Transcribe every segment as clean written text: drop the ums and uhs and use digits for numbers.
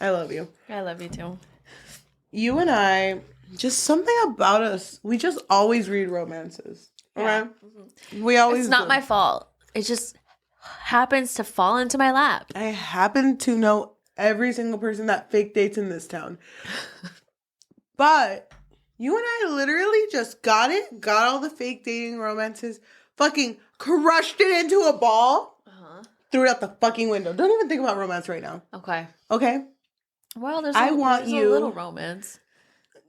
I love you. I love you too. You and I, just something about us, we just always read romances. Yeah. Okay? Mm-hmm. We always It's not do. my fault. It just happens to fall into my lap. I happen to know every single person that fake dates in this town. But you and I literally just got all the fake dating romances, fucking crushed it into a ball, threw it out the fucking window. Don't even think about romance right now. Okay. Okay? Well, there's a a little romance.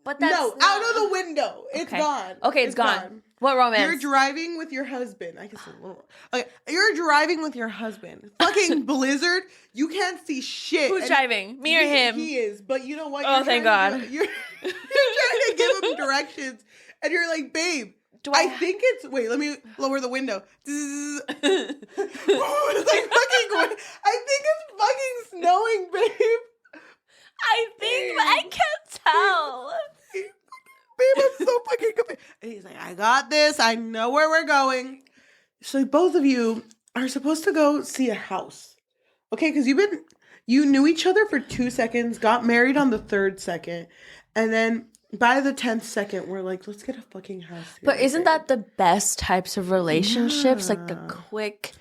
But that's out of the window. It's okay. gone. Okay, it's gone. What romance? You're driving with your husband. I guess a little. Okay, you're driving with your husband. Fucking blizzard. You can't see shit. Who's driving? Me or him? He is. But you know what? Oh, thank God. You're trying to give him directions, and you're like, babe. I think it's. Wait, let me lower the window. It's like fucking. I think it's fucking snowing, babe. I think, but I can't tell. Babe, I'm so fucking confused. And he's like, I got this. I know where we're going. So both of you are supposed to go see a house. Okay, because you knew each other for 2 seconds, got married on the 3rd second, and then by the 10th second, we're like, let's get a fucking house here. But isn't that the best types of relationships? Yeah. Like the quick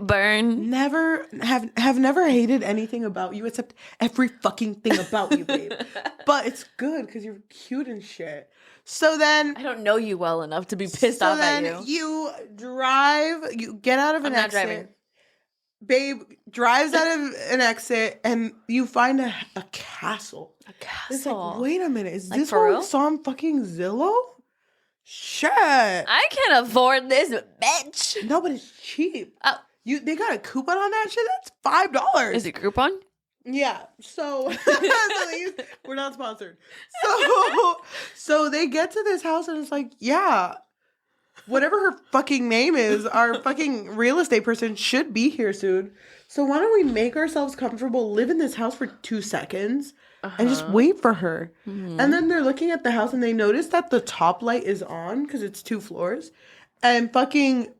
burn. Never have never hated anything about you except every fucking thing about you, babe. But it's good because you're cute and shit. So then I don't know you well enough to be pissed off at you. You drive, you get out of an exit. Driving. Babe drives out of an exit and you find a castle. A castle. It's like, wait a minute, is Like, this for what real? we saw on fucking Zillow? Shit. I can't afford this, bitch. No, but it's cheap. Oh. They got a coupon on that shit? That's $5. Is it Groupon? Yeah. So we're not sponsored. So they get to this house and it's like, yeah, whatever her fucking name is, our fucking real estate person should be here soon. So why don't we make ourselves comfortable, live in this house for 2 seconds, and just wait for her. Mm-hmm. And then they're looking at the house and they notice that the top light is on because it's 2 floors. And fucking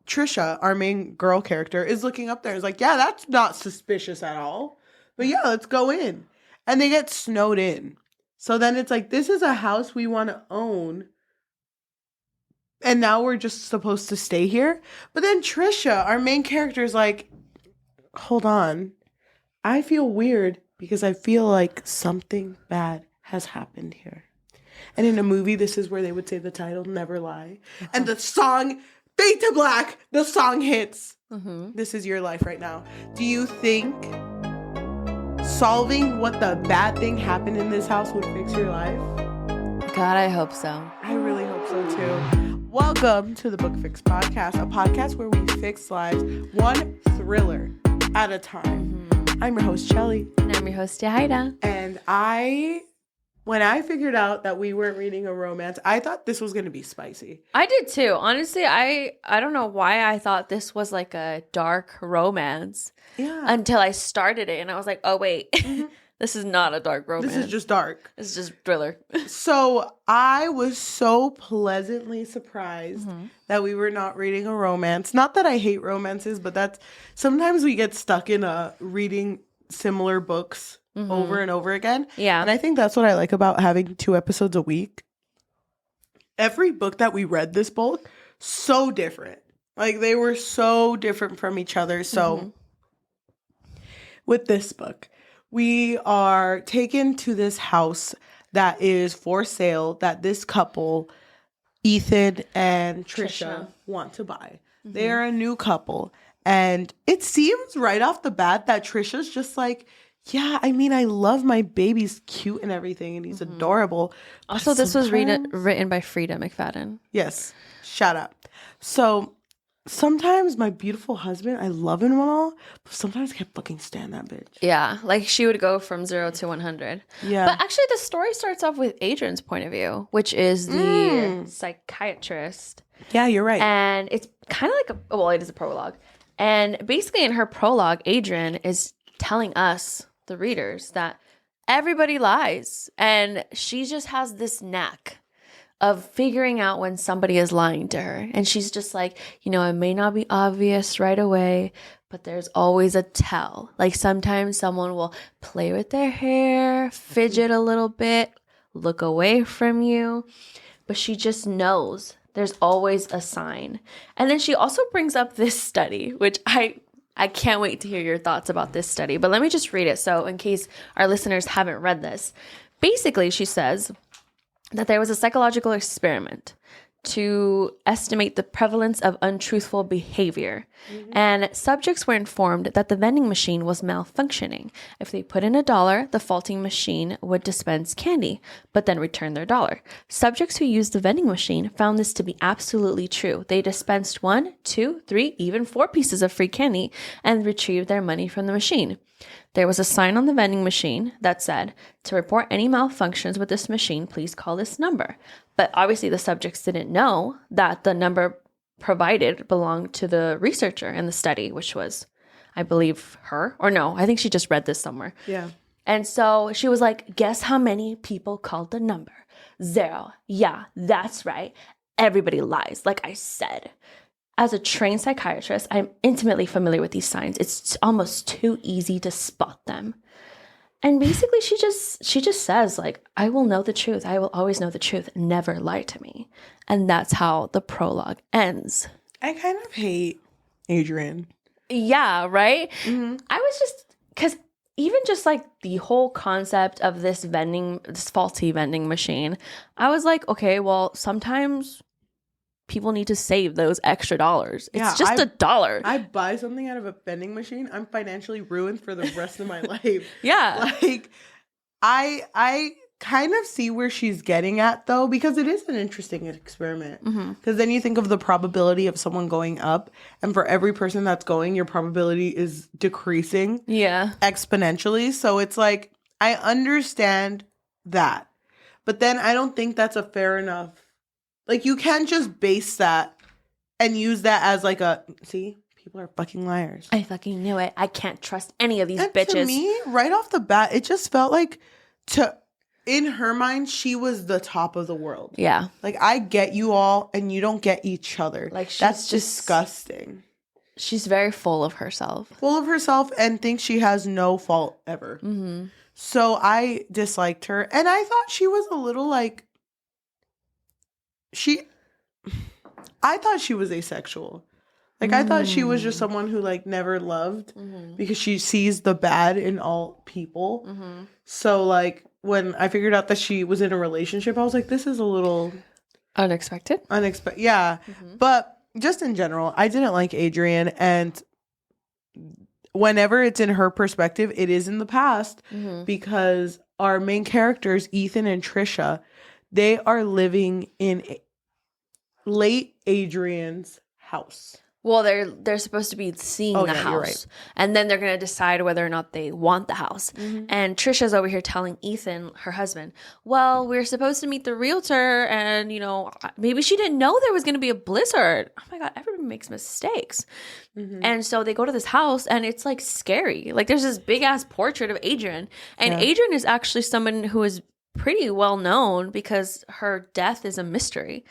Tricia, our main girl character, is looking up there. Is like, yeah, that's not suspicious at all. But yeah, let's go in. And they get snowed in. So then it's like, this is a house we want to own. And now we're just supposed to stay here. But then Tricia, our main character, is like, hold on. I feel weird because I feel like something bad has happened here. And in a movie, this is where they would say the title, Never Lie. And the song, fade to black, the song hits. Mm-hmm. This is your life right now. Do you think solving what the bad thing happened in this house would fix your life? God, I hope so. I really hope so too. Welcome to the Book Fix Podcast, a podcast where we fix lives one thriller at a time. Mm-hmm. I'm your host, Cheli. And I'm your host, Yajaira. And when I figured out that we weren't reading a romance, I thought this was going to be spicy. I did too. Honestly, I don't know why I thought this was like a dark romance. Yeah. Until I started it and I was like, oh, wait. Mm-hmm. This is not a dark romance. This is just dark. This is just thriller. So I was so pleasantly surprised that we were not reading a romance. Not that I hate romances, but that's sometimes we get stuck in reading similar books over and over again. Yeah. And I think that's what I like about having 2 episodes a week. Every book that we read this book, so different. Like they were so different from each other. So with this book, we are taken to this house that is for sale that this couple, Ethan and Tricia, want to buy. Mm-hmm. They are a new couple. And it seems right off the bat that Tricia's just like, yeah, I mean, I love my baby's cute and everything, and he's adorable. Also, this was written by Freida McFadden. Yes. Shout out. So sometimes my beautiful husband, I love him and all, but sometimes I can't fucking stand that bitch. Yeah, like she would go from 0 to 100. Yeah. But actually, the story starts off with Adrienne's point of view, which is the psychiatrist. Yeah, you're right. And it's kind of like it is a prologue. And basically in her prologue, Adrienne is telling us, the readers, that everybody lies. And she just has this knack of figuring out when somebody is lying to her. And she's just like, it may not be obvious right away, but there's always a tell. Like sometimes someone will play with their hair, fidget a little bit, look away from you, but she just knows there's always a sign. And then she also brings up this study, which I can't wait to hear your thoughts about this study, but let me just read it. So in case our listeners haven't read this, basically she says that there was a psychological experiment to estimate the prevalence of untruthful behavior. And subjects were informed that the vending machine was malfunctioning. If they put in $1, the faulty machine would dispense candy, but then return their dollar. Subjects who used the vending machine found this to be absolutely true. They dispensed 1, 2, 3, even 4 pieces of free candy and retrieved their money from the machine. There was a sign on the vending machine that said, "To report any malfunctions with this machine, please call this number." But obviously the subjects didn't know that the number provided belonged to the researcher in the study, which was, I believe, her. Or no, I think she just read this somewhere. Yeah. And so she was like, guess how many people called the number? 0. Yeah, that's right. Everybody lies, like I said. As a trained psychiatrist, I'm intimately familiar with these signs. It's almost too easy to spot them. And basically she just says, like, I will know the truth. I will always know the truth. Never lie to me. And that's how the prologue ends. I kind of hate Adrienne. Yeah, right? I was just, because even just like the whole concept of this faulty vending machine, I was like, okay, well, sometimes people need to save those extra dollars. It's just $1. I buy something out of a vending machine, I'm financially ruined for the rest of my life. Yeah. Like, I kind of see where she's getting at, though, because it is an interesting experiment. Because then you think of the probability of someone going up, and for every person that's going, your probability is decreasing exponentially. So it's like, I understand that. But then I don't think that's a fair enough. Like, you can't just base that and use that as like see, people are fucking liars. I fucking knew it. I can't trust any of these and bitches. To me, right off the bat, it just felt like in her mind, she was the top of the world. Yeah. Like, I get you all and you don't get each other. Like, that's disgusting. She's very full of herself. Full of herself and thinks she has no fault ever. So I disliked her. And I thought she was a little like, I thought she was asexual. Like, I thought she was just someone who, like, never loved because she sees the bad in all people. So, like, when I figured out that she was in a relationship, I was like, this is a little... Unexpected? Yeah. But just in general, I didn't like Adrienne. And whenever it's in her perspective, it is in the past because our main characters, Ethan and Tricia, they are living in late Adrienne's house. Well, they're supposed to be seeing the house. You're right. And then they're going to decide whether or not they want the house. And Tricia's over here telling Ethan, her husband, well, we're supposed to meet the realtor and, you know, maybe she didn't know there was going to be a blizzard. Oh my God, everybody makes mistakes. And so they go to this house and it's like scary. Like, there's this big ass portrait of Adrienne. And Adrienne is actually someone who is pretty well known because her death is a mystery.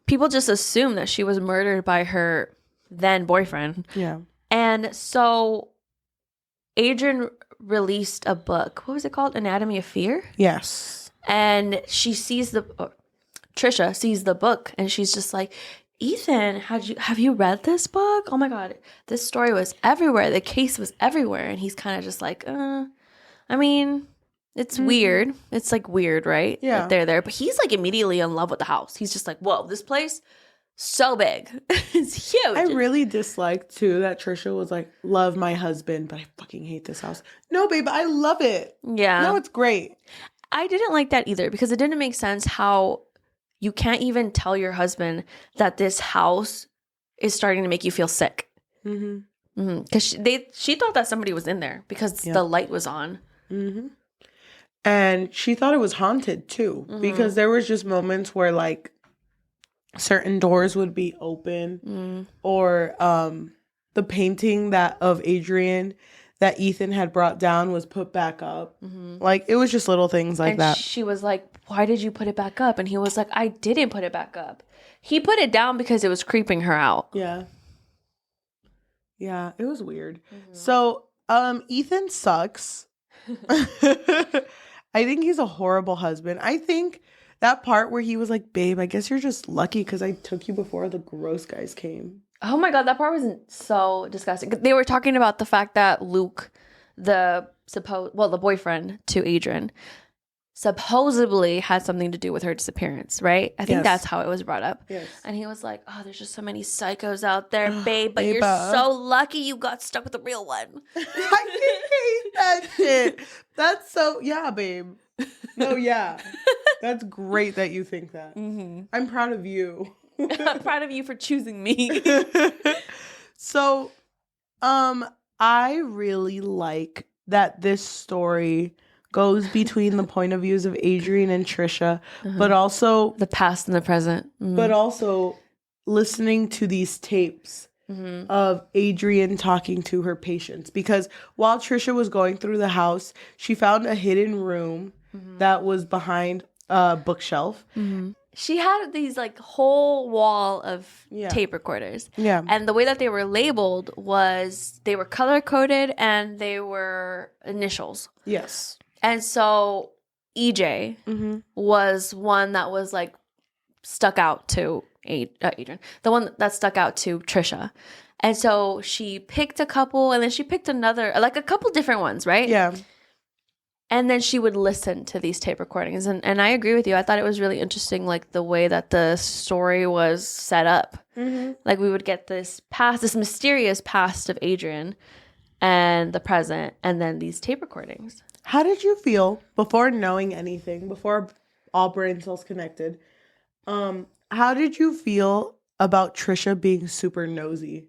People just assume that she was murdered by her then boyfriend. Yeah. And so Adrienne released a book. What was it called? Anatomy of Fear? Yes. And she sees Tricia sees the book and she's just like, Ethan, have you read this book? Oh my God, this story was everywhere. The case was everywhere. And he's kind of just like, I mean, it's weird. It's like weird, right? Yeah. That they're there. But he's like immediately in love with the house. He's just like, whoa, this place, so big. It's huge. I really disliked too that Tricia was like, love my husband, but I fucking hate this house. No, babe, I love it. Yeah. No, it's great. I didn't like that either because it didn't make sense how you can't even tell your husband that this house is starting to make you feel sick. Because she thought that somebody was in there because the light was on. And she thought it was haunted too because there was just moments where like certain doors would be open or the painting of Adrienne that Ethan had brought down was put back up. Like, it was just little things like that. She was like, why did you put it back up? And he was like, I didn't put it back up. He put it down because it was creeping her out. Yeah. Yeah, it was weird. Mm-hmm. So, Ethan sucks. I think he's a horrible husband. I think that part where he was like, babe, I guess you're just lucky because I took you before the gross guys came. Oh my God, that part was so disgusting. They were talking about the fact that Luke, the boyfriend to Adrienne, supposedly had something to do with her disappearance, right? I think that's how it was brought up. Yes. And he was like, oh, there's just so many psychos out there, babe, but Babe. you're so lucky you got stuck with the real one. I hate that shit. That's so, yeah, babe. No, yeah. That's great that you think that. Mm-hmm. I'm proud of you. I'm proud of you for choosing me. So, I really like that this story goes between the point of views of Adrienne and Tricia, but also the past and the present. Mm-hmm. but also listening to these tapes of Adrienne talking to her patients. Because while Tricia was going through the house, she found a hidden room that was behind a bookshelf. Mm-hmm. She had these like whole wall of tape recorders. Yeah. And the way that they were labeled was they were color coded and they were initials. Yes. And so EJ was one that was like stuck out to Adrienne, the one that stuck out to Tricia. And so she picked a couple and then she picked another, like a couple different ones, right? Yeah. And then she would listen to these tape recordings. And I agree with you. I thought it was really interesting, like the way that the story was set up. Mm-hmm. Like we would get this mysterious past of Adrienne and the present, and then these tape recordings. How did you feel before knowing anything, before all brain cells connected? How did you feel about Tricia being super nosy?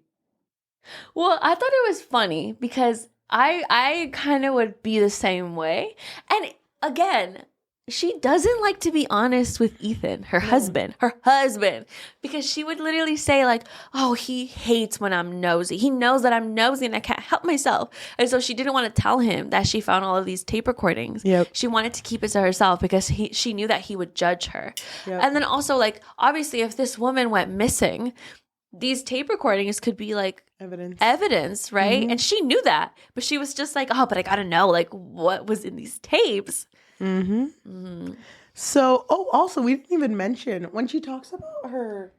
Well, I thought it was funny because I kind of would be the same way. And again, she doesn't like to be honest with Ethan, her husband, because she would literally say like, oh, he hates when I'm nosy. He knows that I'm nosy and I can't help myself. And so she didn't want to tell him that she found all of these tape recordings. Yep. She wanted to keep it to herself because she knew that he would judge her. Yep. And then also like, obviously if this woman went missing, these tape recordings could be like evidence, right? And she knew that, but she was just like, oh, but I gotta know like what was in these tapes. So, also we didn't even mention when she talks about her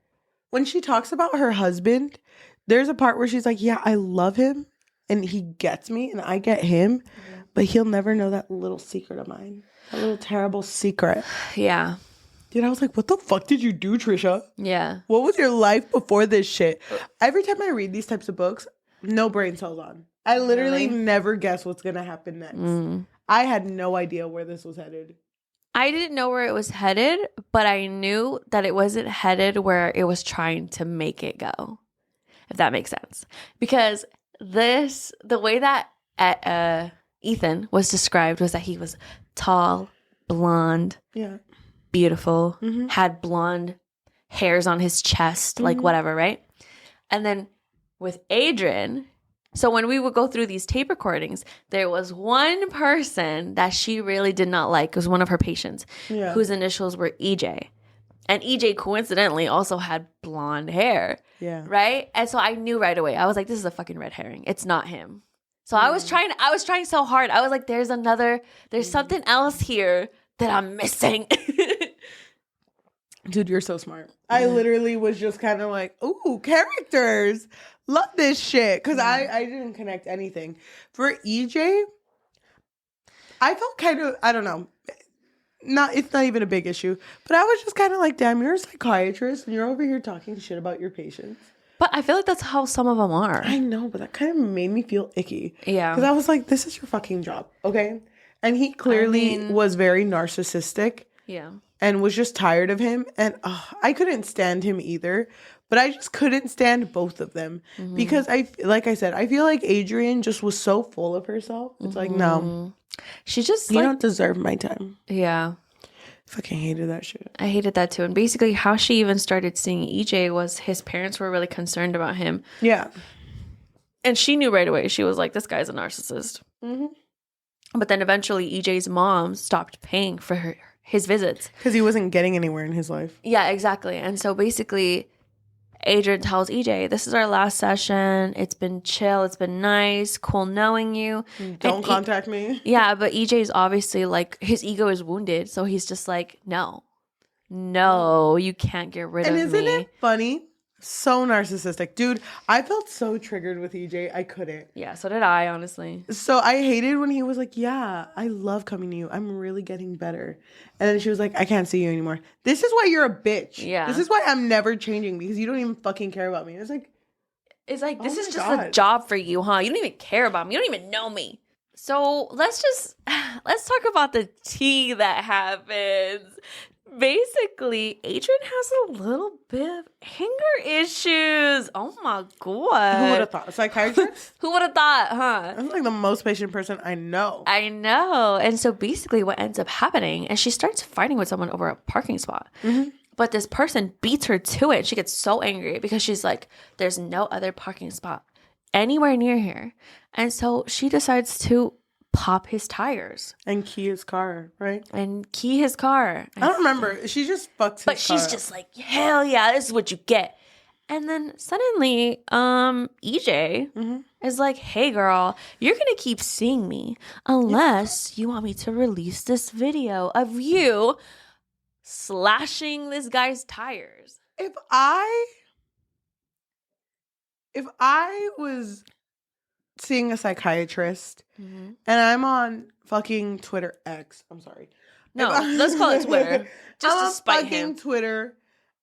husband, there's a part where she's like, yeah, I love him and he gets me and I get him, but he'll never know that little secret of mine, a little terrible secret. Yeah. Dude, I was like, what the fuck did you do, Tricia? Yeah. What was your life before this shit? Every time I read these types of books, no brain cells on. I literally never guess what's going to happen next. I had no idea where this was headed. I didn't know where it was headed, but I knew that it wasn't headed where it was trying to make it go, if that makes sense. Because the way that Ethan was described was that he was tall, blonde, beautiful, had blonde hairs on his chest, like whatever, right? And then with Adrienne, so when we would go through these tape recordings, there was one person that she really did not like. It was one of her patients whose initials were EJ. And EJ coincidentally also had blonde hair, right? And so I knew right away. I was like, this is a fucking red herring. It's not him. So I was trying so hard. I was like, there's something else here that I'm missing. Dude, you're so smart. I literally was just kind of like, ooh, characters. Love this shit. Because I didn't connect anything. For EJ, I felt kind of, I don't know. It's not even a big issue. But I was just kind of like, damn, you're a psychiatrist and you're over here talking shit about your patients. But I feel like that's how some of them are. I know, but that kind of made me feel icky. Yeah. Because I was like, this is your fucking job, okay? And he clearly was very narcissistic. Yeah. And was just tired of him. And I couldn't stand him either. But I just couldn't stand both of them. Because, like I said, I feel like Adrienne just was so full of herself. It's like, no. She just, you don't deserve my time. Yeah. Fucking hated that shit. I hated that too. And basically how she even started seeing EJ was his parents were really concerned about him. Yeah. And she knew right away. She was like, this guy's a narcissist. But then eventually EJ's mom stopped paying for his visits. Because he wasn't getting anywhere in his life. Yeah, exactly. And so basically Adrienne tells EJ, this is our last session. It's been chill. It's been nice. Cool knowing you. Don't contact me. Yeah, but EJ's obviously like, his ego is wounded. So he's just like, no, you can't get rid of me. And isn't it funny? So narcissistic. Dude, I felt so triggered with EJ. I couldn't. Yeah, so did I, honestly. So I hated when he was like, yeah, I love coming to you. I'm really getting better. And then she was like, I can't see you anymore. This is why you're a bitch. Yeah. This is why I'm never changing, because you don't even fucking care about me. It's like, this is just God. a job for you, huh? You don't even care about me. You don't even know me. So let's talk about the tea that happens. Basically, Adrienne has a little bit of anger issues. Oh my God. who would have thought? A psychiatrist? Who would have thought, huh? I'm like the most patient person I know. I know. And so basically what ends up happening is she starts fighting with someone over a parking spot. Mm-hmm. But this person beats her to it. She gets so angry because she's like, there's no other parking spot anywhere near here. And so she decides to pop his tires. And key his car, right? And key his car. I don't remember. She just fucked his car. But she's just like, hell yeah, this is what you get. And then suddenly, EJ is like, hey girl, you're going to keep seeing me unless you want me to release this video of you slashing this guy's tires. If I was seeing a psychiatrist and I'm on fucking Twitter X, I'm sorry. No, let's call it Twitter. Just I'm to on spite fucking him. Twitter,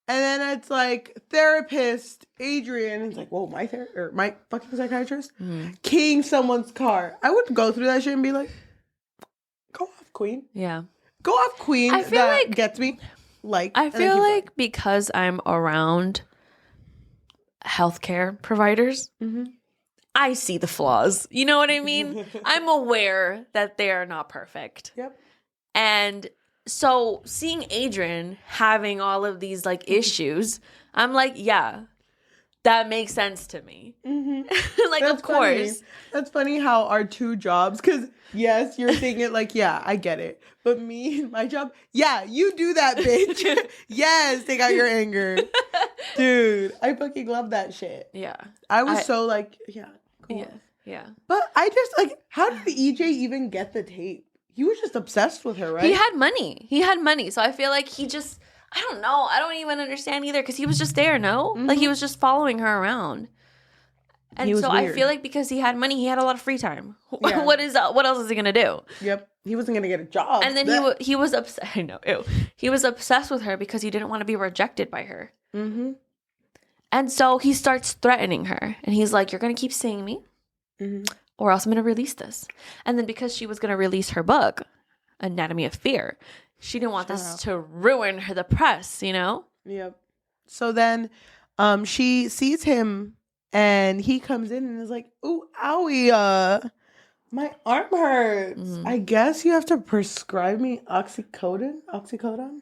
and then it's like therapist Adrienne. He's like, whoa, my fucking psychiatrist keying someone's car. I would go through that shit and be like, go off, queen. Yeah. Go off, queen. I feel that like gets me. I feel like because I'm around healthcare providers, I see the flaws. You know what I mean? I'm aware that they are not perfect. Yep. And so seeing Adrienne having all of these like issues, I'm like, yeah, that makes sense to me. Like, That's of course. Funny. That's funny how our two jobs, because yes, you're saying it like, yeah, I get it. But me, my job, yeah, you do that, bitch. Yes, take out your anger. Dude, I fucking love that shit. Yeah. I was so like, yeah, cool. Yeah. But I just like, how did EJ even get the tape? He was just obsessed with her, right? He had money. So I feel like he just, I don't know. I don't even understand either because he was just there, no? Like he was just following her around. And so weird. I feel like because he had money, he had a lot of free time. Yeah. What else is he going to do? Yep. He wasn't going to get a job. And then he was upset. I know. Ew. He was obsessed with her because he didn't want to be rejected by her. Mm-hmm. And so he starts threatening her. And he's like, you're going to keep seeing me or else I'm going to release this. And then because she was going to release her book, Anatomy of Fear, she didn't want this to ruin the press, you know? Yep. So then she sees him and he comes in and is like, ooh, owie, my arm hurts. I guess you have to prescribe me oxycodone?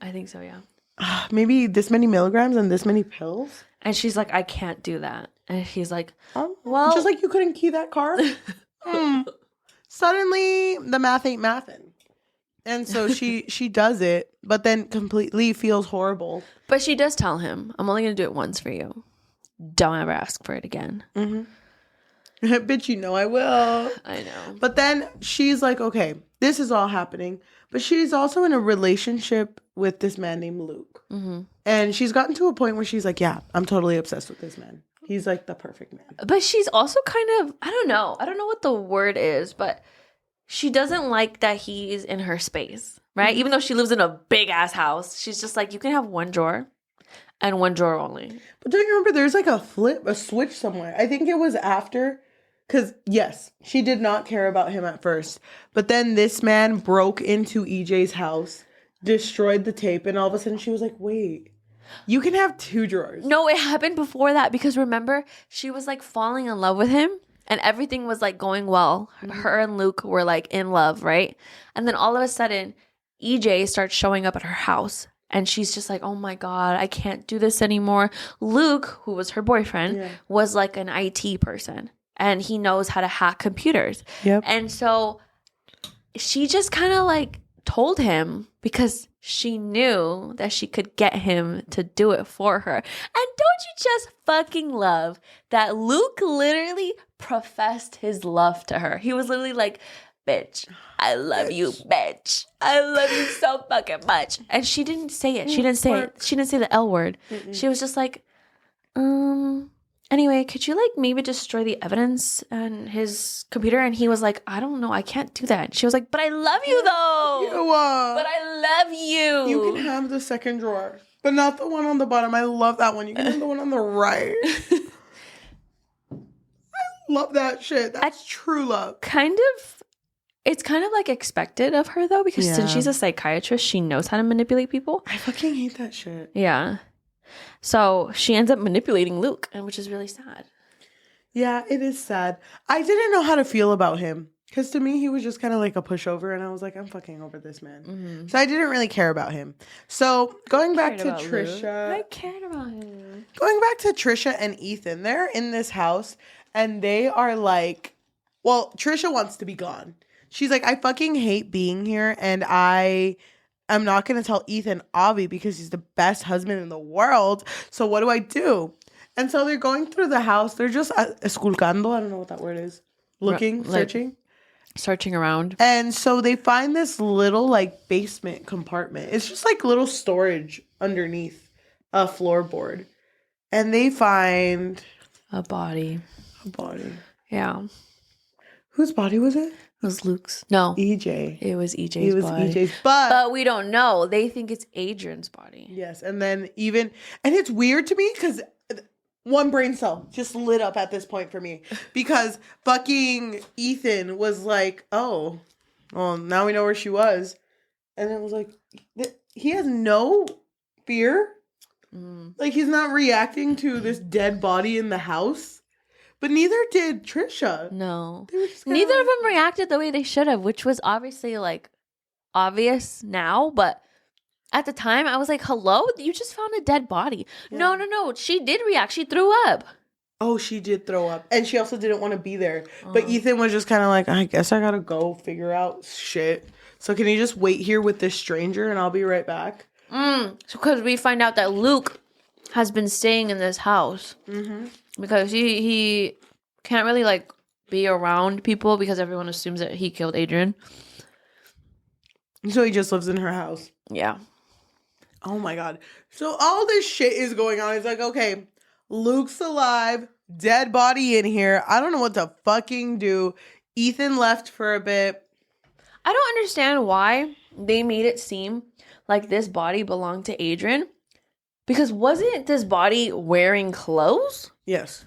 I think so, yeah. Maybe this many milligrams and this many pills? And she's like, I can't do that. And he's like, well, just like you couldn't key that car. Suddenly, the math ain't mathin'. And so she does it, but then completely feels horrible. But she does tell him, I'm only going to do it once for you. Don't ever ask for it again. Bitch, you know I will. I know. But then she's like, okay, this is all happening. But she's also in a relationship with this man named Luke. And she's gotten to a point where she's like, yeah, I'm totally obsessed with this man. He's like the perfect man. But she's also kind of, I don't know what the word is, but she doesn't like that he's in her space, right? Even though she lives in a big ass house, she's just like, you can have one drawer and one drawer only. But don't you remember there's like a switch somewhere? I think it was after, because yes, she did not care about him at first. But then this man broke into EJ's house, destroyed the tape, and all of a sudden she was like, wait, you can have two drawers. No, it happened before that because remember, she was like falling in love with him. And everything was like going well. Her and Luke were like in love, right? And then all of a sudden, EJ starts showing up at her house. And she's just like, oh my God, I can't do this anymore. Luke, who was her boyfriend, was like an IT person. And he knows how to hack computers. Yep. And so she just kind of like told him because she knew that she could get him to do it for her. And don't you just fucking love that Luke literally professed his love to her? He was literally like, bitch, I love you, bitch. I love you so fucking much. And she didn't say it. She didn't say it. She didn't say the L word. She was just like, anyway, could you like maybe destroy the evidence on his computer? And he was like, I don't know, I can't do that. She was like, but I love you though. But I love you. You can have the second drawer, but not the one on the bottom. I love that one. You can have the one on the right. I love that shit. That's true love. It's kind of like expected of her though, because since she's a psychiatrist, she knows how to manipulate people. I fucking hate that shit. Yeah. So she ends up manipulating Luke, and which is really sad. Yeah, it is sad. I didn't know how to feel about him. Because to me, he was just kind of like a pushover. And I was like, I'm fucking over this man. Mm-hmm. So I didn't really care about him. So going back to Tricia. I cared about him. Going back to Tricia and Ethan. They're in this house. And they are like, well, Tricia wants to be gone. She's like, I fucking hate being here. And I'm not going to tell Ethan Avi because he's the best husband in the world. So what do I do? And so they're going through the house. They're just esculcando. I don't know what that word is. Looking, searching. Searching around. And so they find this little like basement compartment. It's just like little storage underneath a floorboard. And they find a body. Yeah. Whose body was it? It was Luke's. No. EJ. It was EJ's body. EJ's. But we don't know. They think it's Adrienne's body. Yes. And then and it's weird to me because one brain cell just lit up at this point for me. Because fucking Ethan was like, oh, well, now we know where she was. And it was like, he has no fear. Like, he's not reacting to this dead body in the house. But neither did Tricia. No. Neither of them reacted the way they should have, which was obviously, like, obvious now. But at the time, I was like, hello? You just found a dead body. Yeah. No. She did react. She threw up. Oh, she did throw up. And she also didn't want to be there. But Ethan was just kind of like, I guess I got to go figure out shit. So can you just wait here with this stranger and I'll be right back? Because we find out that Luke has been staying in this house. Mm-hmm. Because he can't really, like, be around people because everyone assumes that he killed Adrienne. So he just lives in her house. Yeah. Oh, my God. So all this shit is going on. It's like, okay, Luke's alive, dead body in here. I don't know what to fucking do. Ethan left for a bit. I don't understand why they made it seem like this body belonged to Adrienne. Because wasn't this body wearing clothes? Yes.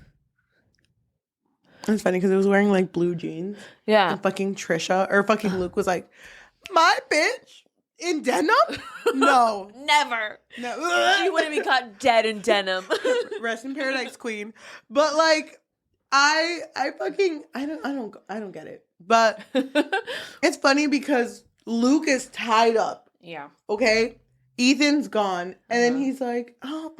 It's funny because it was wearing like blue jeans. Yeah. And fucking Luke was like, my bitch in denim? No. Never. No. She wouldn't be caught dead in denim. Rest in paradise, queen. But like, I don't get it. But it's funny because Luke is tied up. Yeah. Okay? Ethan's gone. And then he's like, oh,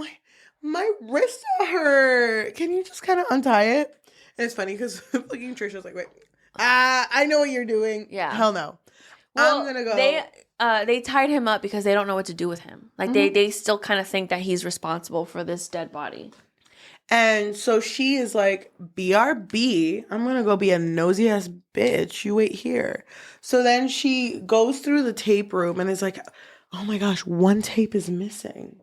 my wrist hurt. Can you just kind of untie it? And it's funny because fucking Tricia's like, wait, I know what you're doing. Yeah. Hell no. Well, I'm going to go. They tied him up because they don't know what to do with him. Like, they still kind of think that he's responsible for this dead body. And so she is like, BRB, I'm going to go be a nosy ass bitch. You wait here. So then she goes through the tape room and is like, oh my gosh, one tape is missing.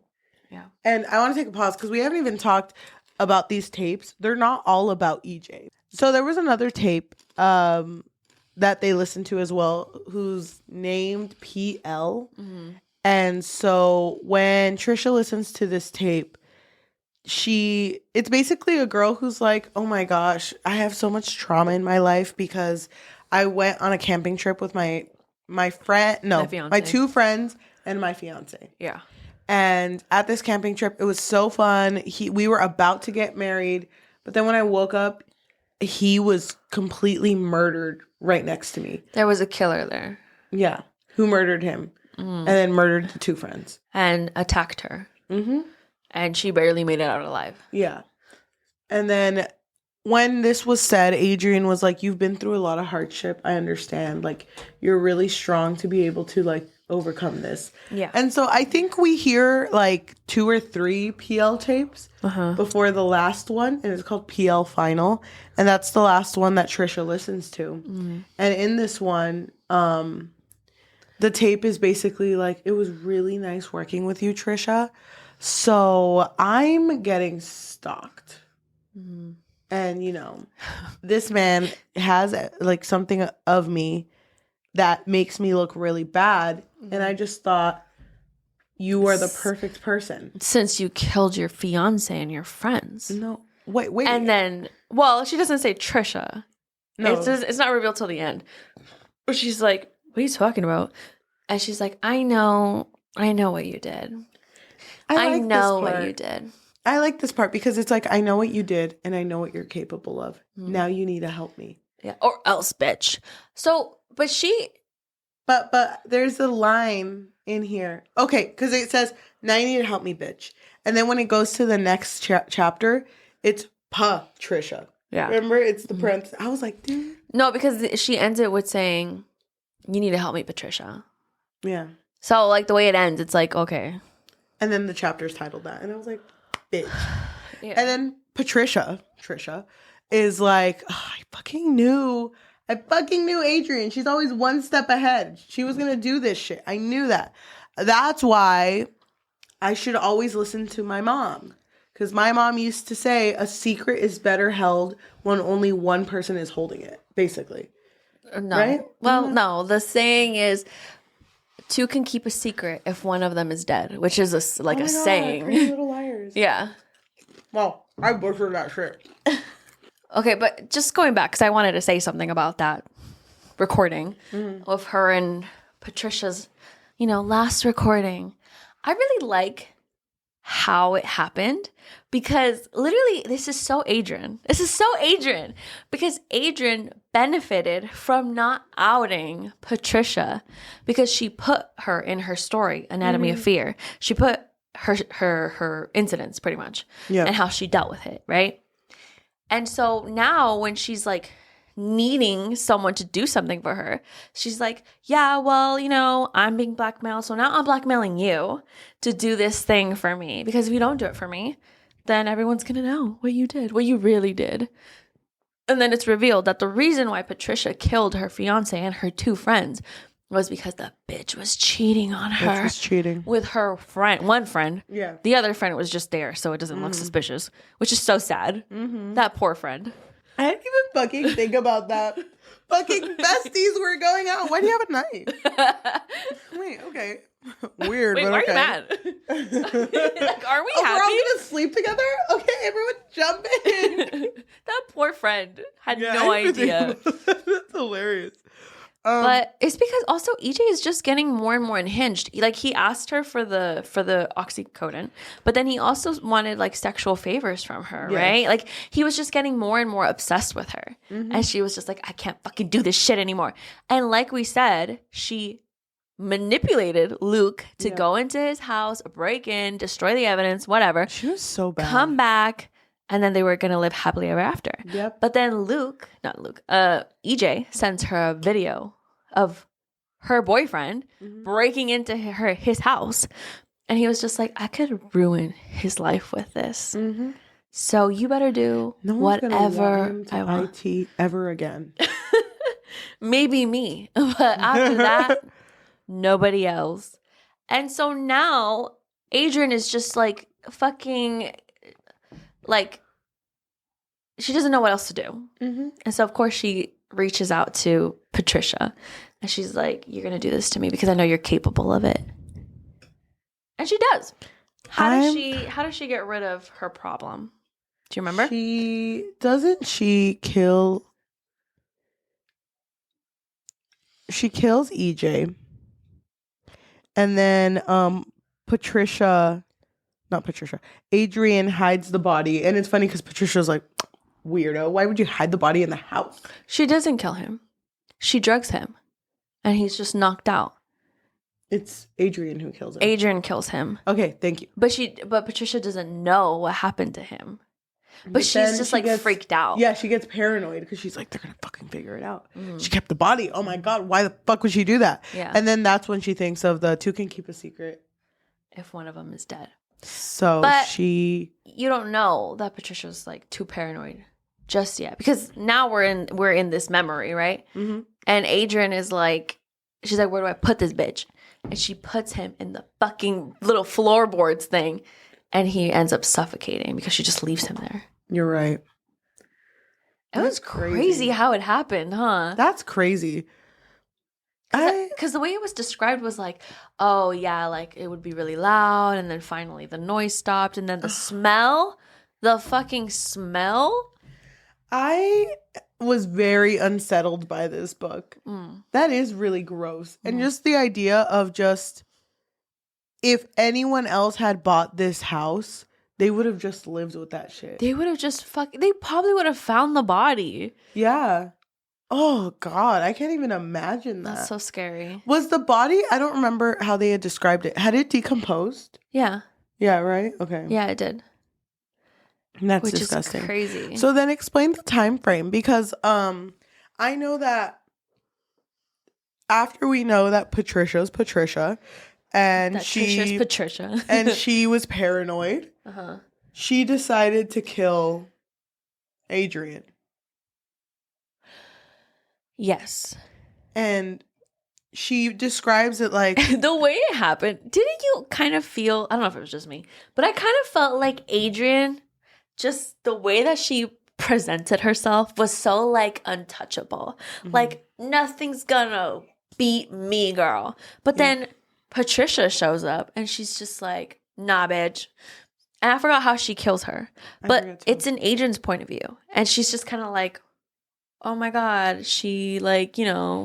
Yeah. And I want to take a pause because we haven't even talked about these tapes. They're not all about EJ. So there was another tape that they listened to as well, who's named PL. Mm-hmm. And so when Tricia listens to this tape, it's basically a girl who's like, oh my gosh, I have so much trauma in my life because I went on a camping trip with my two friends and my fiance. Yeah. And at this camping trip, it was so fun. We were about to get married, but then when I woke up, he was completely murdered right next to me. There was a killer there. Yeah. Who murdered him and then murdered the two friends. And attacked her. Mm-hmm. And she barely made it out alive. Yeah. And then when this was said, Adrienne was like, you've been through a lot of hardship. I understand. Like, you're really strong to be able to, like, overcome this. Yeah. And so I think we hear, like, 2 or 3 PL tapes before the last one. And it's called PL Final. And that's the last one that Tricia listens to. And in this one, the tape is basically like, it was really nice working with you, Tricia. So I'm getting stalked. And, you know, this man has, like, something of me that makes me look really bad. And I just thought, you are the perfect person. Since you killed your fiance and your friends. No. Wait. And then, well, she doesn't say Tricia. No. It's not revealed till the end. But she's like, what are you talking about? And she's like, I know what you did. I know what you did. I like this part because it's like, I know what you did and I know what you're capable of. Now you need to help me. Yeah. Or else, bitch. So, but she... But there's a line in here. Okay, because it says, now you need to help me, bitch. And then when it goes to the next chapter, it's Tricia. Yeah. Remember? It's the prince. I was like, dude. No, because she ends it with saying, you need to help me, Patricia. Yeah. So, like, the way it ends, it's like, okay. And then the chapter's titled that. And I was like, bitch. Yeah. And then Tricia, is like, I fucking knew Adrienne. She's always one step ahead. She was going to do this shit. I knew that. That's why I should always listen to my mom. Because my mom used to say a secret is better held when only one person is holding it, basically. No. Right? Well, no. The saying is, 2 can keep a secret if one of them is dead, which is a saying. Pretty Little Liars. Yeah. Well, I butchered that shit. Okay, but just going back, because I wanted to say something about that recording of her and Patricia's, last recording. I really like how it happened because literally this is so Adrienne. Because Adrienne benefited from not outing Patricia because she put her in her story, Anatomy of Fear. She put her incidents pretty much and how she dealt with it, right? And so now when she's like needing someone to do something for her, she's like, yeah, well, I'm being blackmailed. So now I'm blackmailing you to do this thing for me. Because if you don't do it for me, then everyone's going to know what you did, what you really did. And then it's revealed that the reason why Patricia killed her fiance and her 2 friends was because the bitch was cheating on her. Bitch was cheating. With her one friend. Yeah. The other friend was just there, so it doesn't look suspicious, which is so sad. That poor friend. I didn't even fucking think about that. Fucking besties were going out. Why do you have a knife? Wait, okay. Weird, Wait, but why okay. are you mad? Like, are we happy? We're all gonna sleep together? Okay, everyone jump in. That poor friend had Yeah, no I didn't think idea. about that. That's hilarious. But it's because also EJ is just getting more and more unhinged. Like, he asked her for the oxycodone, but then he also wanted like sexual favors from her, right? Like, he was just getting more and more obsessed with her. And she was just like, I can't fucking do this shit anymore. And like we said, she manipulated Luke to go into his house, break in, destroy the evidence, whatever. She was so bad. Come back. And then they were going to live happily ever after. Yep. But then EJ sends her a video of her boyfriend breaking into his house. And he was just like, I could ruin his life with this. So you better do whatever I want. IT ever again. Maybe me. But after that, nobody else. And so now Adrienne is just like fucking... like, she doesn't know what else to do. And so, of course, she reaches out to Patricia. And she's like, you're going to do this to me because I know you're capable of it. And she does. How does she get rid of her problem? Do you remember? She kills EJ. And then Adrienne hides the body. And it's funny because Patricia's like, weirdo, why would you hide the body in the house? She doesn't kill him. She drugs him. And he's just knocked out. It's Adrienne who kills him. Adrienne kills him. Okay, thank you. But Patricia doesn't know what happened to him. But she's then just she like gets freaked out. Yeah, she gets paranoid because she's like, they're gonna fucking figure it out. She kept the body. Oh my god, why the fuck would she do that? Yeah. And then that's when she thinks of the two can keep a secret. If one of them is dead. So But you don't know that Patricia's like too paranoid just yet, because now we're in this memory, right? Mm-hmm. And Adrienne is like, she's like, where do I put this bitch? And she puts him in the fucking little floorboards thing, and he ends up suffocating because she just leaves him there. You're right. It was crazy how it happened, huh? That's crazy. Because the way it was described was like, oh yeah, like it would be really loud, and then finally the noise stopped, and then the fucking smell. I was very unsettled by this book. That is really gross. And just the idea of just, if anyone else had bought this house, they would have just lived with that shit. They would have just they probably would have found the body. Yeah. Oh God, I can't even imagine that. That's so scary. Was the body, I don't remember how they had described it. Had it decomposed? Yeah. Yeah, right? Okay. Yeah, it did. And that's Which disgusting. is crazy. So then explain the time frame, because I know that after we know that Patricia's Patricia and Patricia's Patricia and she was paranoid, she decided to kill Adrienne. Yes. And she describes it like the way it happened. Didn't you kind of feel, I don't know if it was just me, but I kind of felt like Adrienne, just the way that she presented herself was so like untouchable. Like nothing's gonna beat me, girl. But then Patricia shows up and she's just like, nah, bitch. And I forgot how she kills her. But it's in Adrienne's point of view. And she's just kind of like, oh my God, she like,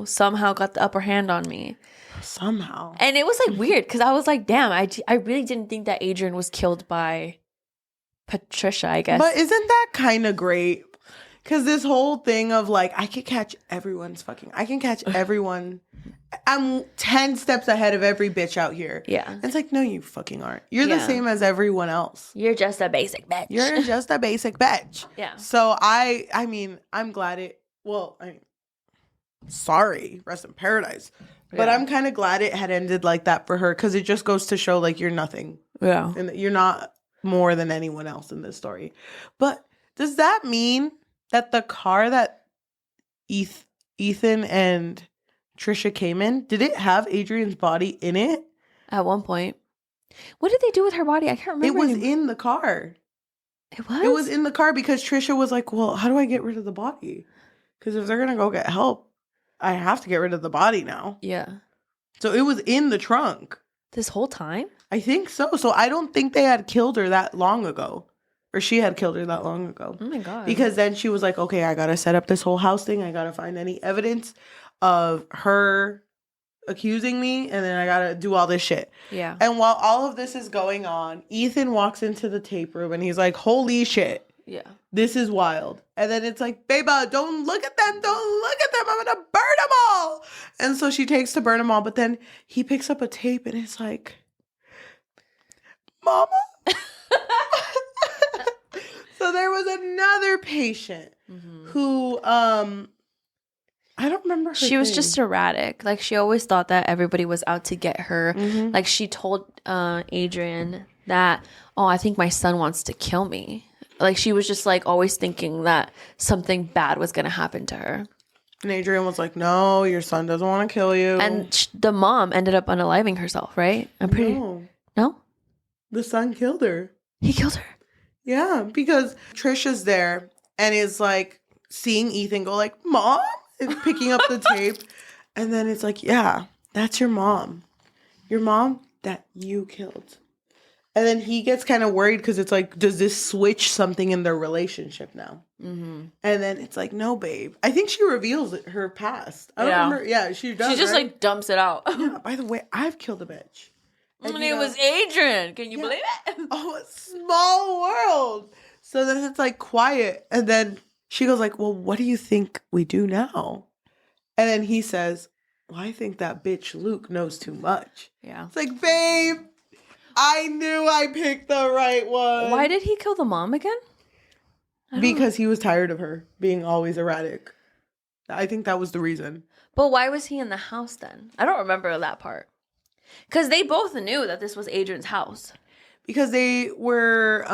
somehow got the upper hand on me. Somehow. And it was like weird because I was like, damn, I really didn't think that Adrienne was killed by Patricia, I guess. But isn't that kind of great? Because this whole thing of like, I can catch everyone. I'm 10 steps ahead of every bitch out here. Yeah. And it's like, no, you fucking aren't. You're the same as everyone else. You're just a basic bitch. You're just a basic bitch. Yeah. So I mean, I'm glad sorry, rest in paradise. But I'm kind of glad it had ended like that for her, because it just goes to show like you're nothing. Yeah. And you're not more than anyone else in this story. But does that mean that the car that Ethan and Tricia came in, did it have Adrienne's body in it? At one point. What did they do with her body? I can't remember. It was in the car. It was? It was in the car because Tricia was like, well, how do I get rid of the body? Because if they're going to go get help, I have to get rid of the body now. Yeah. So it was in the trunk. This whole time? I think so. So I don't think they had killed her that long ago. Or she had killed her that long ago. Oh my God. Because then she was like, okay, I got to set up this whole house thing. I got to find any evidence of her accusing me. And then I got to do all this shit. Yeah. And while all of this is going on, Ethan walks into the tape room and he's like, holy shit. Yeah. This is wild. And then it's like, Beba, don't look at them. Don't look at them. I'm going to burn them all. And so she takes to burn them all. But then he picks up a tape and it's like, Mama? So there was another patient who, I don't remember her She was just erratic. Like, she always thought that everybody was out to get her. Like, she told Adrienne that, oh, I think my son wants to kill me. Like, she was just, like, always thinking that something bad was going to happen to her. And Adrienne was like, no, your son doesn't want to kill you. And the mom ended up unaliving herself, right? I'm pretty... No? The son killed her. He killed her? Yeah, because Tricia's there and is, like, seeing Ethan go, like, Mom? And picking up the tape. And then it's like, yeah, that's your mom. Your mom that you killed. And then he gets kind of worried because it's like, does this switch something in their relationship now? And then it's like, no, babe. I think she reveals her past. I don't remember. Yeah, she does. She just like dumps it out. Yeah, by the way, I've killed a bitch. And it was Adrienne. Can you believe it? Oh, a small world. So then it's like quiet. And then she goes like, well, what do you think we do now? And then he says, well, I think that bitch Luke knows too much. Yeah. It's like, babe, I knew I picked the right one. Why did he kill the mom again? Because he was tired of her being always erratic. I think that was the reason. But why was he in the house then? I don't remember that part. Because they both knew that this was Adrienne's house. Because they were,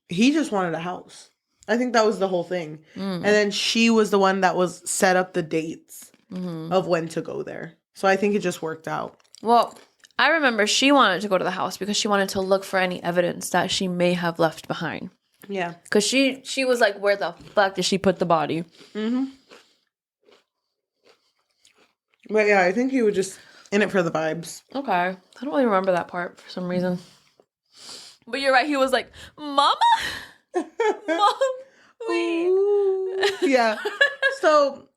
he just wanted a house. I think that was the whole thing. And then she was the one that was set up the dates of when to go there. So I think it just worked out. Well, I remember she wanted to go to the house because she wanted to look for any evidence that she may have left behind. Yeah. Because she was like, where the fuck did she put the body? Mm-hmm. But yeah, I think he was just in it for the vibes. Okay. I don't really remember that part for some reason. But you're right. He was like, Mama? Mom? Wait. Yeah. So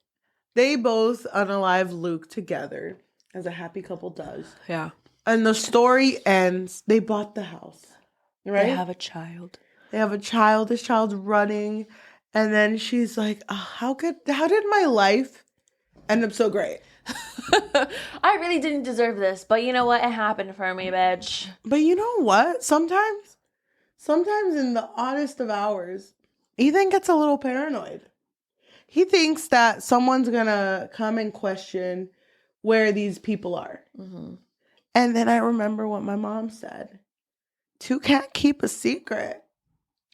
they both unalive Luke together, as a happy couple does. Yeah. And the story ends. They bought the house. Right? They have a child. They have a child. This child's running. And then she's like, oh, how did my life end up so great? I really didn't deserve this, but you know what? It happened for me, bitch. But you know what? Sometimes in the oddest of hours, Ethan gets a little paranoid. He thinks that someone's gonna come and question where these people are. Mm-hmm. And then I remember what my mom said. Two can't keep a secret.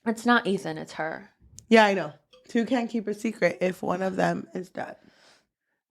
It's not Ethan, it's her. Yeah, I know. Two can't keep a secret if one of them is dead.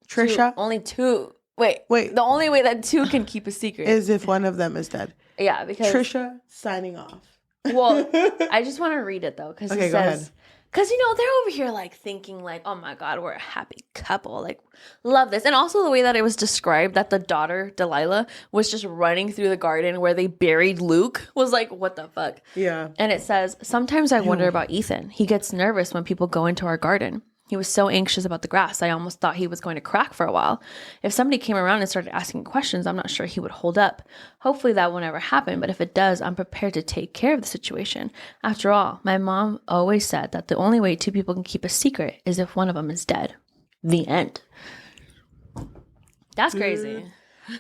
Trisha? Only two. Wait. The only way that two can keep a secret is if one of them is dead. Yeah, because Trisha signing off. Well, I just want to read it though, because it says, because they're over here like thinking like, oh my god, we're a happy couple, like love this, and also the way that it was described that the daughter Delilah was just running through the garden where they buried Luke was like, what the fuck? Yeah. And it says, sometimes I wonder about Ethan. He gets nervous when people go into our garden. He was so anxious about the grass, I almost thought he was going to crack for a while. If somebody came around and started asking questions, I'm not sure he would hold up. Hopefully that won't ever happen, but if it does, I'm prepared to take care of the situation. After all, my mom always said that the only way two people can keep a secret is if one of them is dead. The end. That's crazy.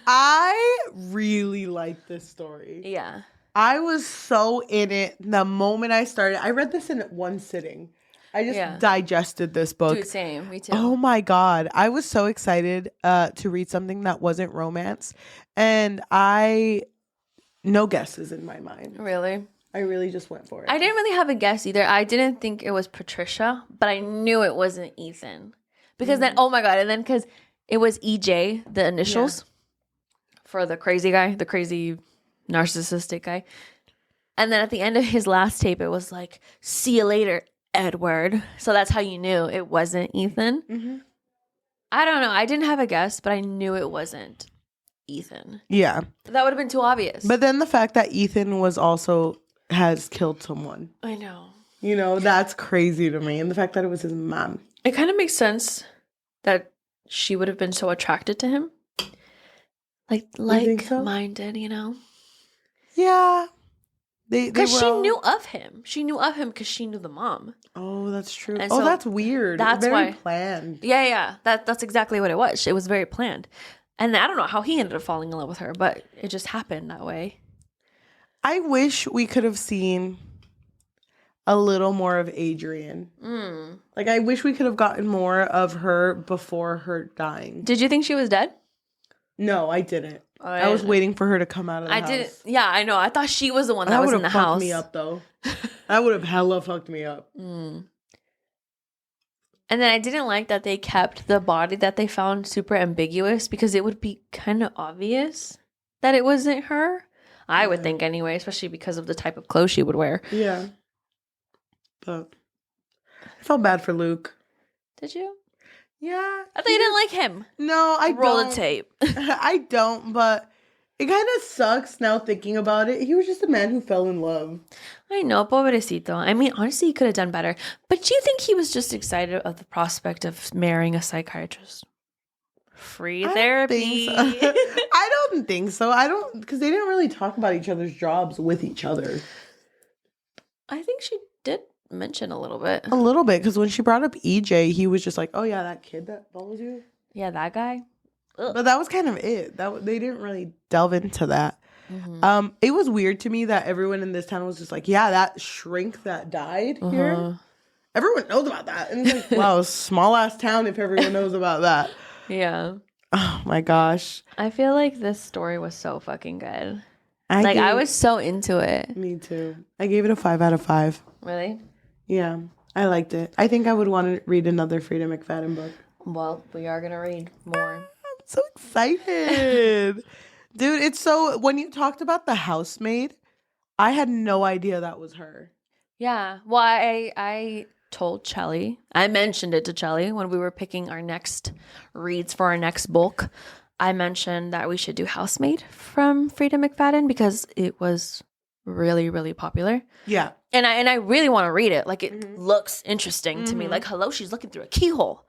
I really like this story. Yeah. I was so in it the moment I started. I read this in one sitting. I just digested this book. Dude, same. Me too. Oh my God. I was so excited to read something that wasn't romance. And no guesses in my mind. Really? I really just went for it. I didn't really have a guess either. I didn't think it was Patricia, but I knew it wasn't Ethan. Because then, oh my God. And then because it was EJ, the initials for the crazy guy, the crazy narcissistic guy. And then at the end of his last tape, it was like, see you later, Edward. So that's how you knew it wasn't Ethan. Mm-hmm. I don't know. I didn't have a guess, but I knew it wasn't Ethan. Yeah. That would have been too obvious. But then the fact that Ethan has killed someone. I know. That's crazy to me. And the fact that it was his mom. It kind of makes sense that she would have been so attracted to him. Like-minded, Yeah. Because she knew of him. She knew of him because she knew the mom. Oh, that's true. And so that's weird. That's very why planned. Yeah. That's exactly what it was. It was very planned. And I don't know how he ended up falling in love with her, but it just happened that way. I wish we could have seen a little more of Adrienne. Like, I wish we could have gotten more of her before her dying. Did you think she was dead? No, I didn't. I was waiting for her to come out of the house. Didn't. Yeah, I know. I thought she was the one that was in the house. That would have fucked me up, though. That would have hella fucked me up. And then I didn't like that they kept the body that they found super ambiguous because it would be kind of obvious that it wasn't her. I would think anyway, especially because of the type of clothes she would wear. Yeah. But I felt bad for Luke. Did you? Yeah. I thought you didn't like him. No, I Roll don't. the tape. I don't, but it kind of sucks now thinking about it. He was just a man who fell in love. I know, pobrecito. I mean, honestly, he could have done better. But do you think he was just excited of the prospect of marrying a psychiatrist? Free therapy. I don't think so. Because they didn't really talk about each other's jobs with each other. I think she did mention a little bit. A little bit, because when she brought up EJ, he was just like, oh yeah, that kid that follows you. Yeah, that guy. Ugh. But that was kind of it. They didn't really delve into that. Mm-hmm. It was weird to me that everyone in this town was just like, yeah, that shrink that died here. everyone knows about that. And it's like, wow, small ass town if everyone knows about that. Yeah. Oh my gosh. I feel like this story was so fucking good. I was so into it. Me too. I gave it a 5 out of 5. Really? Yeah, I liked it. I think I would want to read another Freida McFadden book. Well, we are going to read more. I'm so excited. Dude, it's so... When you talked about the housemaid, I had no idea that was her. Yeah. Well, I told Cheli. I mentioned it to Cheli when we were picking our next reads for our next book. I mentioned that we should do Housemaid from Freida McFadden because it was really, really popular. Yeah. And I really want to read it. Like, it looks interesting to me. Like, hello, she's looking through a keyhole.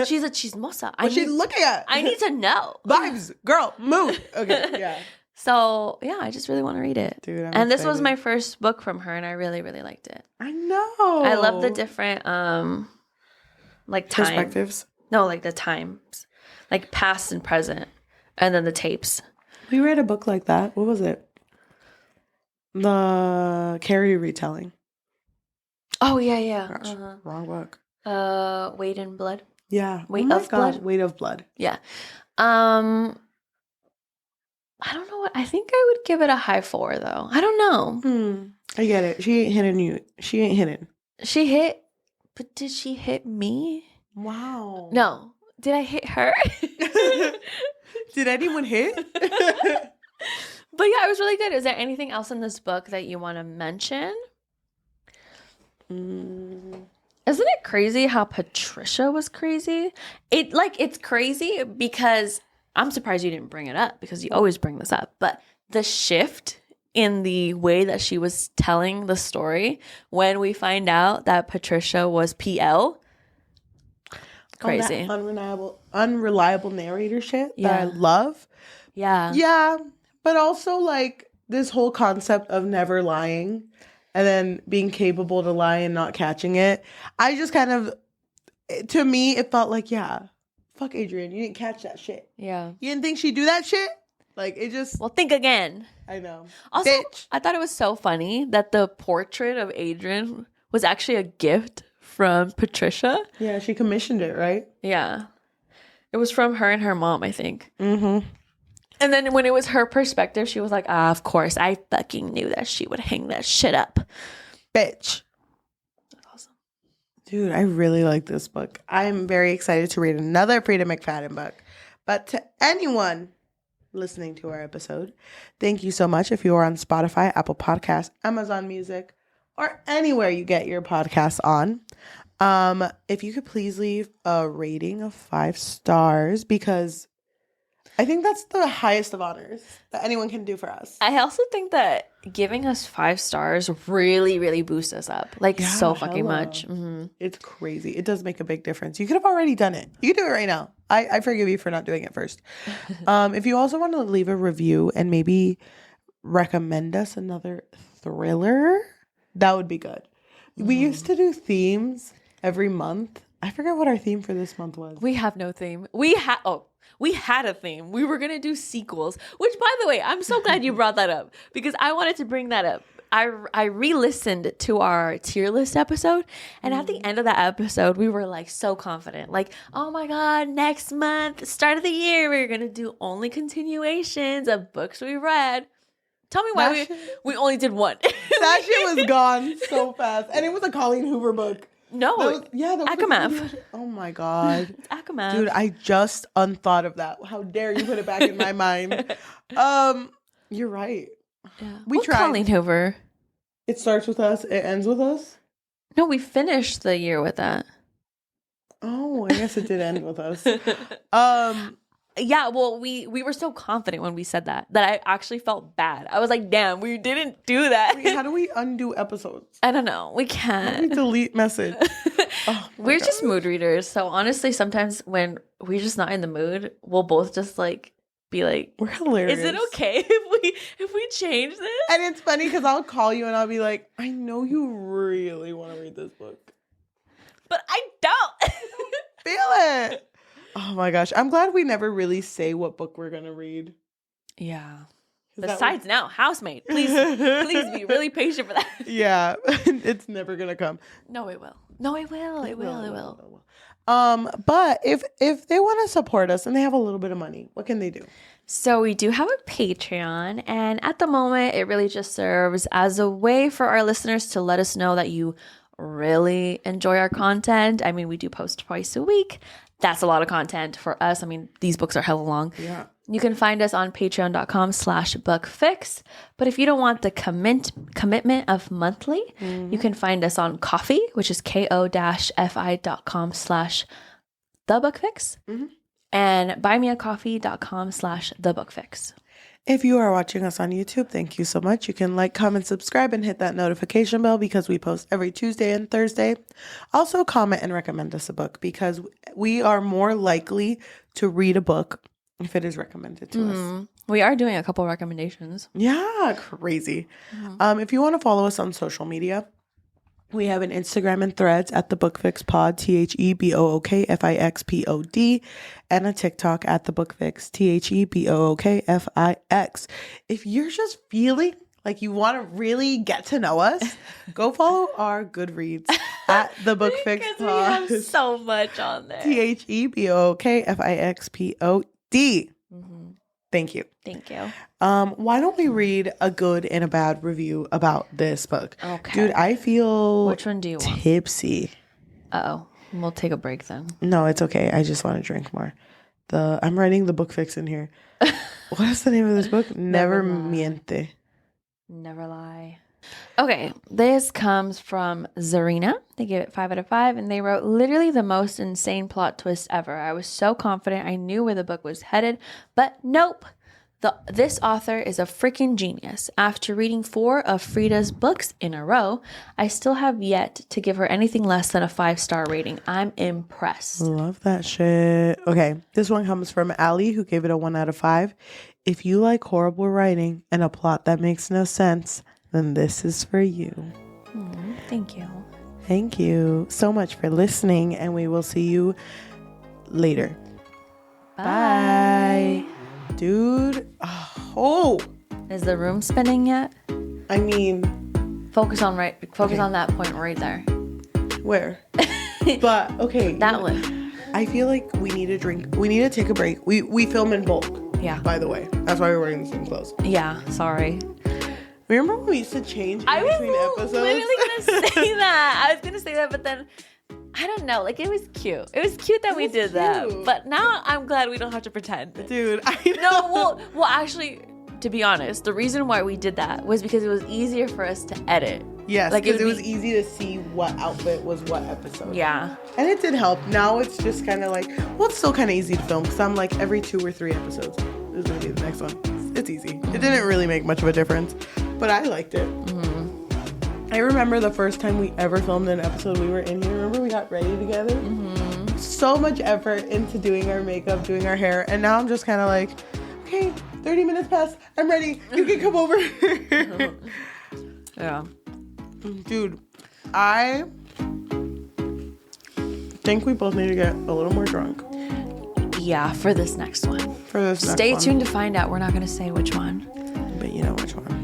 She's a chismosa. What's she looking at? I need to know. Vibes. Girl, move. Okay, yeah. So, yeah, I just really want to read it. Dude, I'm and this excited. was my first book from her, and I really, really liked it. I know. I love the different, like, time. Perspectives. No, like the times. Like past and present. And then the tapes. We read a book like that. What was it? The Carrie retelling. Oh, yeah. Gosh, wrong book. Weight in Blood. Yeah. Weight of Blood? Weight of Blood. Yeah. I don't know what. I think I would give it a high 4, though. I don't know. I get it. She ain't hitting you. She ain't hitting. She hit, but did she hit me? Wow. No. Did I hit her? Did anyone hit? But yeah, it was really good. Is there anything else in this book that you want to mention? Isn't it crazy how Patricia was crazy? It's crazy because I'm surprised you didn't bring it up because you always bring this up. But the shift in the way that she was telling the story when we find out that Patricia was PL. Crazy. That unreliable narrator shit that I love. Yeah. Yeah. But also like this whole concept of never lying and then being capable to lie and not catching it. I just kind of, to me, it felt like, yeah, fuck Adrienne. You didn't catch that shit. Yeah. You didn't think she'd do that shit? Like it just. Well, think again. I know. Also, Bitch. I thought it was so funny that the portrait of Adrienne was actually a gift from Patricia. Yeah, she commissioned it, right? Yeah. It was from her and her mom, I think. Mm-hmm. And then when it was her perspective, she was like, of course, I fucking knew that she would hang that shit up. Bitch. That's awesome. Dude, I really like this book. I'm very excited to read another Freida McFadden book. But to anyone listening to our episode, thank you so much. If you are on Spotify, Apple Podcasts, Amazon Music, or anywhere you get your podcasts on, if you could please leave a rating of 5 stars, because I think that's the highest of honors that anyone can do for us. I also think that giving us 5 stars really, really boosts us up. Like, so fucking hella. much. Mm-hmm. It's crazy. It does make a big difference. You could have already done it. You can do it right now. I forgive you for not doing it first. If you also want to leave a review and maybe recommend us another thriller, that would be good. We used to do themes every month. I forgot what our theme for this month was. We have no theme. We had a theme. We were going to do sequels, which, by the way, I'm so glad you brought that up because I wanted to bring that up. I re-listened to our tier list episode, and at the end of that episode, we were like so confident. Like, oh my God, next month, start of the year, we're going to do only continuations of books we read. Tell me why we only did one. That shit was gone so fast. And it was a Colleen Hoover book. No. That was Akamath. Oh my God. It's Akamath. Dude, I just unthought of that. How dare you put it back in my mind. You're right. Yeah. We tried. Colleen Hoover. It starts with us. It ends with us. No, we finished the year with that. Oh, I guess it did end with us. Yeah, well, we were so confident when we said that I actually felt bad. I was like, damn, we didn't do that. Wait, how do we undo episodes? I don't know. We How do we can't. delete message? Oh, We're God. just mood readers. So honestly, sometimes when we're just not in the mood, we'll both just like be like, We're hilarious. is it okay if we change this? And it's funny because I'll call you and I'll be like, I know you really want to read this book. But I don't. Feel it. Oh my gosh. I'm glad we never really say what book we're going to read. Yeah. Besides now, housemate. Please be really patient for that. Yeah, it's never gonna come. No, it will. No, it will. It will. But if they want to support us and they have a little bit of money, what can they do? So we do have a Patreon, and at the moment, it really just serves as a way for our listeners to let us know that you really enjoy our content. I mean, we do post twice a week. That's a lot of content for us. I mean, these books are hella long. Yeah. You can find us on patreon.com/bookfix. But if you don't want the commitment of monthly, you can find us on Ko-fi, which is ko-fi.com/thebookfix, and buymeacoffee.com/thebookfix. If you are watching us on YouTube, thank you so much. You can like, comment, subscribe, and hit that notification bell because we post every Tuesday and Thursday. Also, comment and recommend us a book because we are more likely to read a book if it is recommended to us. We are doing a couple recommendations. Yeah, crazy. If you want to follow us on social media, we have an Instagram and Threads at the Book Fix Pod, THEBOOKFIXPOD, and a TikTok at the Book Fix, THEBOOKFIX. If you're just feeling like you want to really get to know us, go follow our Goodreads at the Book Fix Pod. We have so much on there. THEBOOKFIXPOD. Thank you. Thank you. Why don't we read a good and a bad review about this book? Okay. Dude, I feel Which one do you want? tipsy. Uh-oh. We'll take a break then. No, it's okay. I just want to drink more. I'm writing the book fix in here. What is the name of this book? Never Miente. Never lie. Okay, this comes from Zarina. They gave it 5 out of 5, and they wrote, literally the most insane plot twist ever. I was so confident I knew where the book was headed, but nope. This author is a freaking genius. After reading 4 of Freida's books in a row, I still have yet to give her anything less than a 5-star rating. I'm impressed. Love that shit. Okay, this one comes from Allie, who gave it a 1 out of 5. If you like horrible writing and a plot that makes no sense, then this is for you. Thank you. Thank you so much for listening, and we will see you later. Bye. Dude. Oh. Is the room spinning yet? I mean. Focus on that point right there. Where? But, okay. That one. I feel like we need a drink. We need to take a break. We film in bulk. Yeah. By the way. That's why we're wearing the same clothes. Yeah, sorry. Remember when we used to change between episodes? I was literally going to say that. I was going to say that, but then, I don't know. Like, it was cute. It was cute that we did that. But now I'm glad we don't have to pretend. Dude, I know. No, well, actually, to be honest, the reason why we did that was because it was easier for us to edit. Yes, because it was easy to see what outfit was what episode. Yeah. And it did help. Now it's just kind of like, well, it's still kind of easy to film because I'm like every 2 or 3 episodes is going to be the next one. It's easy. It didn't really make much of a difference, but I liked it. I remember the first time we ever filmed an episode, we were in here. Remember we got ready together? So much effort into doing our makeup, doing our hair. And now I'm just kind of like, okay, 30 minutes passed. I'm ready. You can come over. Yeah. Dude, I think we both need to get a little more drunk. Yeah, for this next one. For this next Stay one. tuned to find out. We're not going to say which one. But you know which one.